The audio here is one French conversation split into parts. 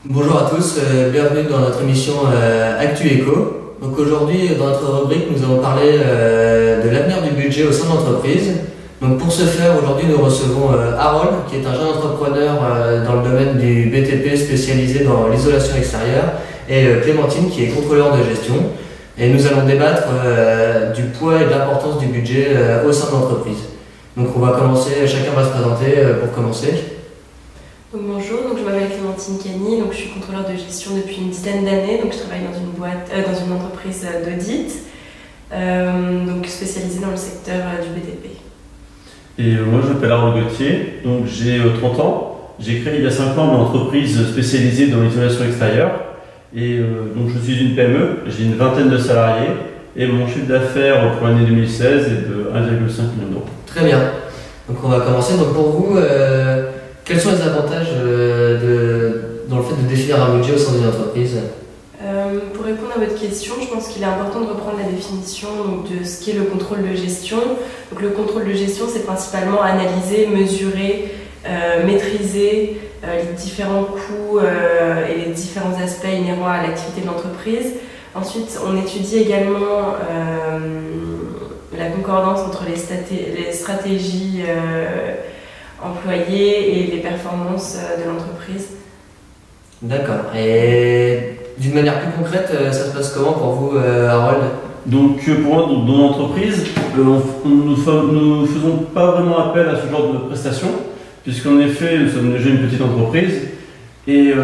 Bonjour à tous, bienvenue dans notre émission Actu Éco. Donc aujourd'hui, dans notre rubrique, nous allons parler de l'avenir du budget au sein de l'entreprise. Donc pour ce faire, aujourd'hui, nous recevons Harold, qui est un jeune entrepreneur dans le domaine du BTP spécialisé dans l'isolation extérieure, et Clémentine, qui est contrôleur de gestion. Et nous allons débattre du poids et de l'importance du budget au sein de l'entreprise. Donc on va commencer, chacun va se présenter pour commencer. Donc bonjour, je m'appelle Clémentine Cagny, je suis contrôleur de gestion depuis une dizaine d'années, je travaille dans une entreprise d'audit, spécialisée dans le secteur du BTP. Et moi je m'appelle Harold Gauthier, j'ai 30 ans, j'ai créé il y a 5 ans une entreprise spécialisée dans l'isolation extérieure et je suis une PME, j'ai une vingtaine de salariés et mon chiffre d'affaires pour l'année 2016 est de 1,5 million d'euros. Très bien, donc on va commencer. Donc pour vous, quels sont les avantages dans le fait de définir un budget au sein d'une entreprise? Pour répondre à votre question, je pense qu'il est important de reprendre la définition de ce qu'est le contrôle de gestion. Donc, le contrôle de gestion, c'est principalement analyser, mesurer, maîtriser les différents coûts et les différents aspects inhérents à l'activité de l'entreprise. Ensuite, on étudie également la concordance entre les stratégies employés et les performances de l'entreprise. D'accord. Et d'une manière plus concrète, ça se passe comment pour vous, Harold? Donc pour moi, dans l'entreprise, nous ne faisons pas vraiment appel à ce genre de prestations, puisqu'en effet, nous sommes déjà une petite entreprise. Et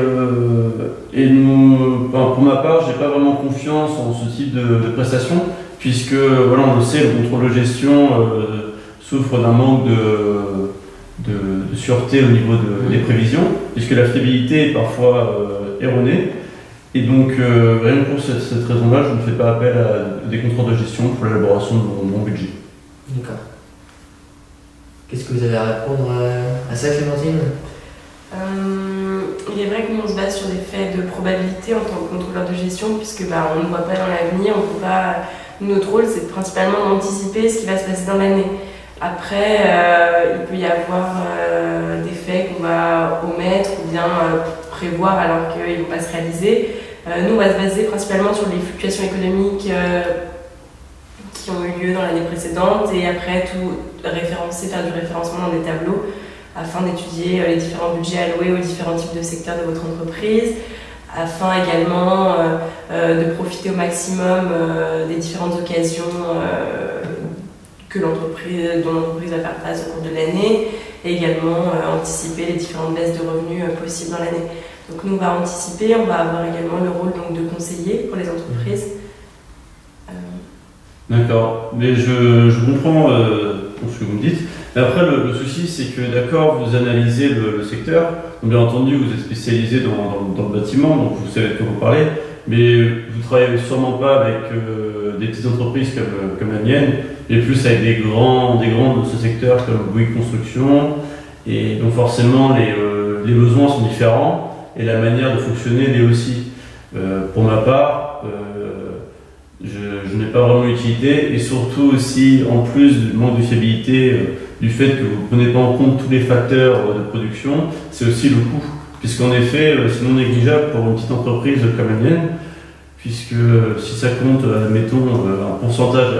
pour ma part, je n'ai pas vraiment confiance en ce type de prestations, puisque voilà, on le sait, le contrôle de gestion souffre d'un manque de sûreté au niveau des prévisions, puisque la fiabilité est parfois erronée. Et donc, rien que pour cette raison-là, je ne fais pas appel à des contrôles de gestion pour l'élaboration de mon budget. D'accord. Qu'est-ce que vous avez à répondre à ça, Clémentine? Il est vrai que nous, on se base sur des faits de probabilité en tant que contrôleur de gestion, puisque on ne voit pas dans l'avenir, on peut pas... Notre rôle, c'est principalement d'anticiper ce qui va se passer dans l'année. Après, il peut y avoir des faits qu'on va omettre ou bien prévoir alors qu'ils ne vont pas se réaliser. Nous, on va se baser principalement sur les fluctuations économiques qui ont eu lieu dans l'année précédente et après tout référencer, faire du référencement dans des tableaux afin d'étudier les différents budgets alloués aux différents types de secteurs de votre entreprise, afin également de profiter au maximum des différentes occasions dont l'entreprise va faire face au cours de l'année et également anticiper les différentes baisses de revenus possibles dans l'année. Donc nous, on va anticiper, on va avoir également le rôle de conseiller pour les entreprises. D'accord, mais je comprends ce que vous me dites. Mais après, le souci, c'est que d'accord, vous analysez le secteur, donc, bien entendu, vous êtes spécialisé dans le bâtiment, donc vous savez de quoi vous parlez, mais vous ne travaillez sûrement pas avec des petites entreprises comme la mienne, mais plus avec des grands de ce secteur comme Bouygues Construction, et donc forcément les besoins sont différents et la manière de fonctionner l'est aussi. Pour ma part, je n'ai pas vraiment utilité et surtout aussi en plus du manque de fiabilité du fait que vous ne prenez pas en compte tous les facteurs de production, c'est aussi le coût, puisqu'en effet c'est non négligeable pour une petite entreprise comme la mienne, puisque si ça compte, mettons, un pourcentage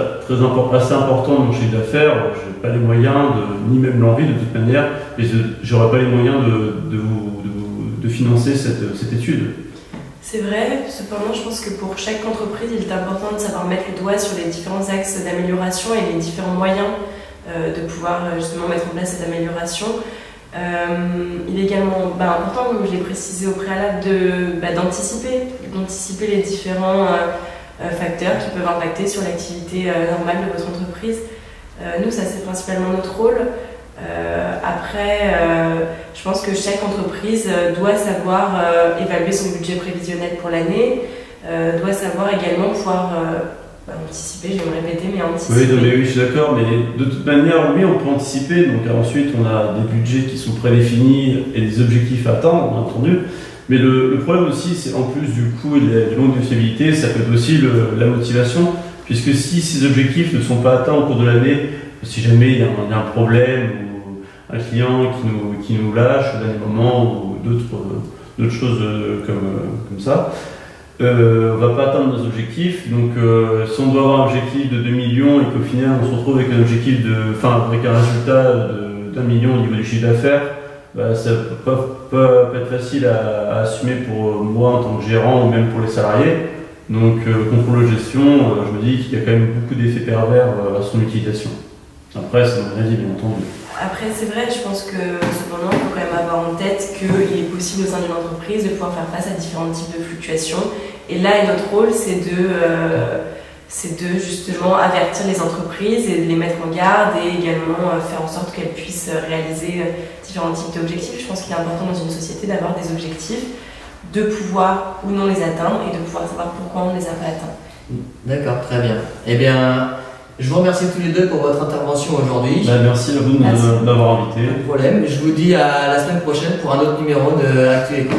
assez important de mon chiffre d'affaires, je n'ai pas les moyens, ni même l'envie de toute manière, mais je n'aurai pas les moyens de financer cette étude. C'est vrai, cependant je pense que pour chaque entreprise, il est important de savoir mettre le doigt sur les différents axes d'amélioration et les différents moyens de pouvoir justement mettre en place cette amélioration. Il est également important, comme je l'ai précisé au préalable, d'anticiper les différents facteurs qui peuvent impacter sur l'activité normale de votre entreprise. Nous, ça c'est principalement notre rôle. Après, je pense que chaque entreprise doit savoir évaluer son budget prévisionnel pour l'année, doit savoir également pouvoir anticiper, je vais me répéter, mais anticiper. Oui, je suis d'accord, mais de toute manière, oui, on peut anticiper. Donc ensuite, on a des budgets qui sont prédéfinis et des objectifs à atteindre, bien entendu. Mais le problème aussi, c'est en plus du coût et du manque de fiabilité, ça peut être aussi la motivation, puisque si ces objectifs ne sont pas atteints au cours de l'année, si jamais il y a un problème ou un client qui nous lâche au dernier moment ou d'autres choses comme ça. On va pas atteindre nos objectifs, donc si on doit avoir un objectif de 2 millions et qu'au final on se retrouve avec un objectif avec un résultat d'1 million au niveau du chiffre d'affaires, bah, ça peut pas être facile à assumer pour moi en tant que gérant ou même pour les salariés. Donc contrôle de gestion, je me dis qu'il y a quand même beaucoup d'effets pervers à son utilisation. Après, c'est mon avis, bien entendu. Après, c'est vrai, je pense que cependant, il faut quand même avoir en tête qu'il est possible au sein d'une entreprise de pouvoir faire face à différents types de fluctuations. Et là, notre rôle, c'est de justement avertir les entreprises et de les mettre en garde et également faire en sorte qu'elles puissent réaliser différents types d'objectifs. Je pense qu'il est important dans une société d'avoir des objectifs, de pouvoir ou non les atteindre et de pouvoir savoir pourquoi on ne les a pas atteints. D'accord, très bien. Eh bien, je vous remercie tous les deux pour votre intervention aujourd'hui. Merci à vous de m'avoir invité. Pas de problème. Je vous dis à la semaine prochaine pour un autre numéro de Actu Éco.